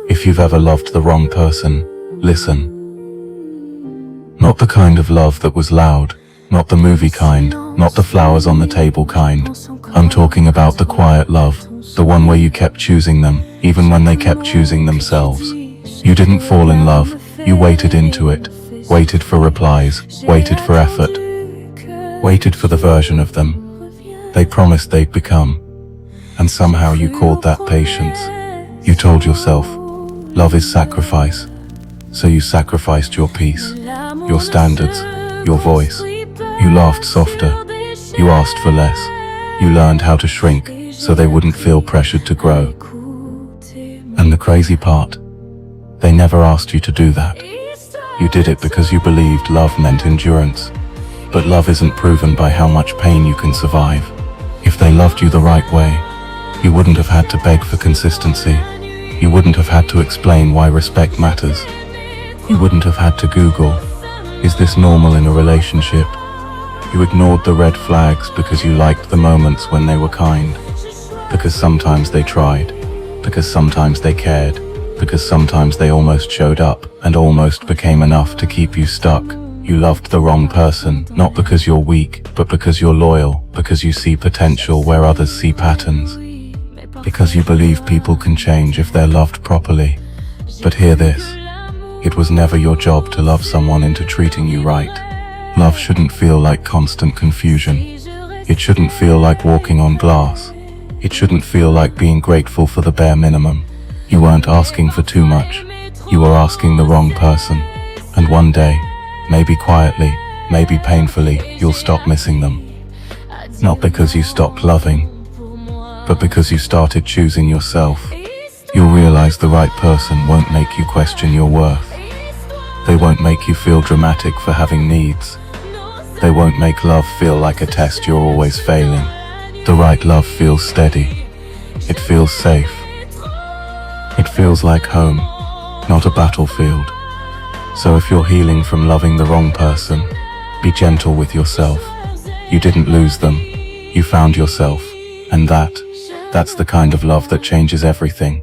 If you've ever loved the wrong person, listen. Not the kind of love that was loud, not the movie kind, not the flowers on the table kind. I'm talking about the quiet love, the one where you kept choosing them, even when they kept choosing themselves. You didn't fall in love, you waited into it, waited for replies, waited for effort, waited for the version of them they promised they'd become. And somehow you called that patience. You told yourself, love is sacrifice. So you sacrificed your peace, your standards, your voice. You laughed softer, you asked for less. You learned how to shrink so they wouldn't feel pressured to grow. And the crazy part, they never asked you to do that. You did it because you believed love meant endurance. But love isn't proven by how much pain you can survive. If they loved you the right way, you wouldn't have had to beg for consistency. You wouldn't have had to explain why respect matters. You wouldn't have had to Google, is this normal in a relationship? You ignored the red flags because you liked the moments when they were kind. Because sometimes they tried. Because sometimes they cared. Because sometimes they almost showed up and almost became enough to keep you stuck. You loved the wrong person, not because you're weak, but because you're loyal, because you see potential where others see patterns. Because you believe people can change if they're loved properly. But hear this, it was never your job to love someone into treating you right. Love shouldn't feel like constant confusion. It shouldn't feel like walking on glass. It shouldn't feel like being grateful for the bare minimum. You weren't asking for too much. You were asking the wrong person. And one day, maybe quietly, maybe painfully, you'll stop missing them. Not because you stopped loving, but because you started choosing yourself. You'll realize the right person won't make you question your worth. They won't make you feel dramatic for having needs. They won't make love feel like a test you're always failing. The right love feels steady. It feels safe. It feels like home, not a battlefield. So if you're healing from loving the wrong person, be gentle with yourself. You didn't lose them, you found yourself. And that's the kind of love that changes everything.